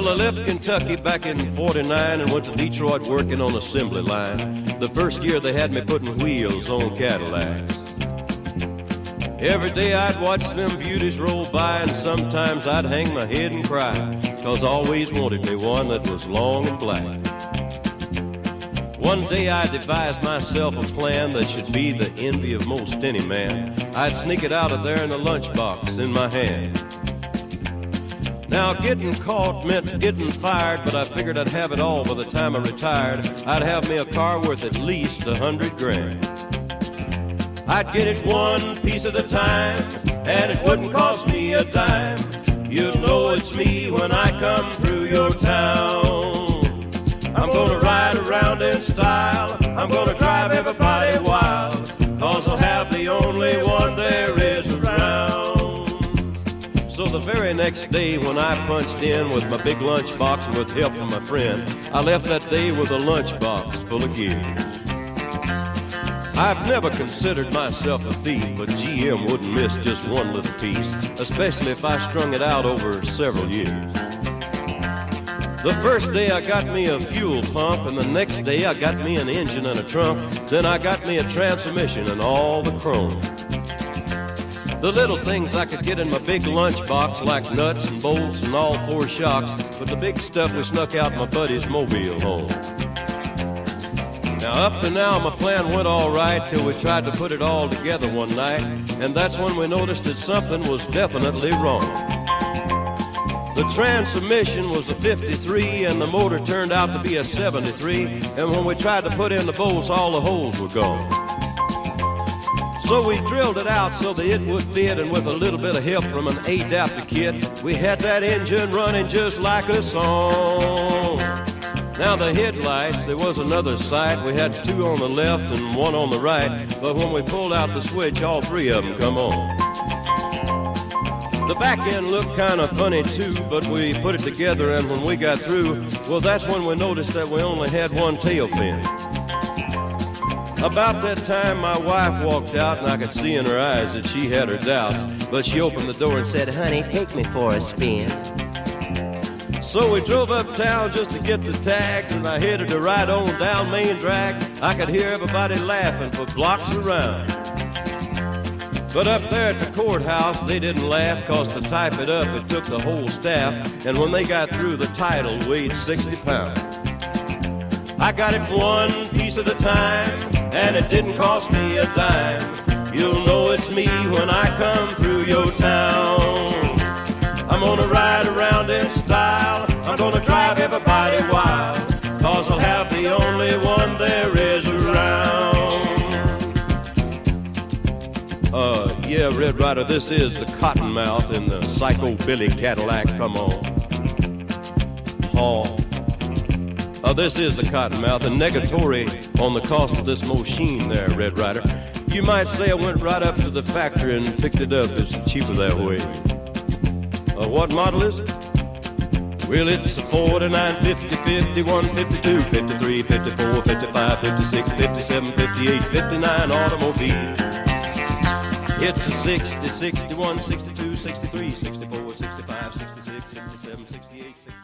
Well, I left Kentucky back in '49 and went to Detroit working on assembly line. The first year they had me putting wheels on Cadillacs. Every day I'd watch them beauties roll by, and sometimes I'd hang my head and cry, 'cause I always wanted me one that was long and black. One day I devised myself a plan that should be the envy of most any man. I'd sneak it out of there in a lunchbox in my hand. Now getting caught meant getting fired, but I figured I'd have it all by the time I retired. I'd have me a car worth at least 100 grand. I'd get it one piece at a time, and it wouldn't cost me a dime. You'll know it's me when I come through your town. I'm gonna ride around in style, I'm gonna drive everybody wild, 'cause I'll have the only one there is around. So the very next day when I punched in with my big lunchbox and with help from my friend, I left that day with a lunchbox full of gears. I've never considered myself a thief, but GM wouldn't miss just one little piece, especially if I strung it out over several years. The first day I got me a fuel pump, and the next day I got me an engine and a trunk. Then I got me a transmission and all the chrome. The little things I could get in my big lunchbox, like nuts and bolts and all four shocks, but the big stuff we snuck out my buddy's mobile home. Now up to now my plan went all right till we tried to put it all together one night, and that's when we noticed that something was definitely wrong. The transmission was a 53 and the motor turned out to be a 73, and when we tried to put in the bolts, all the holes were gone. So we drilled it out so that it would fit, and with a little bit of help from an adapter kit, we had that engine running just like a song. Now the headlights, there was another sight. We had two on the left and one on the right, but when we pulled out the switch, all three of them come on. The back end looked kind of funny too, but we put it together, and when we got through, well, that's when we noticed that we only had one tail fin. About that time my wife walked out, and I could see in her eyes that she had her doubts, but she opened the door and said, "Honey, take me for a spin." So we drove uptown just to get the tags, and I headed to ride on down Main Drag. I could hear everybody laughing for blocks around. But up there at the courthouse, they didn't laugh, 'cause to type it up, it took the whole staff, and when they got through, the title weighed 60 pounds. I got it one piece at a time, and it didn't cost me a dime. You'll know it's me when I come through your town. I'm gonna ride around in style, I'm gonna drive everybody wild, 'cause I'll have the only one there is around. Yeah, Red Ryder, this is the Cottonmouth in the Psycho Billy Cadillac, come on. This is the Cottonmouth, and negatory on the cost of this machine there, Red Ryder. You might say I went right up to the factory and picked it up. It's cheaper that way. What model is it? Well, it's a 49, 50, 51, 52, 53, 54, 55, 56, 57, 58, 59 automobile. It's a 60, 61, 62, 63, 64, 65, 66, 67, 68, 67.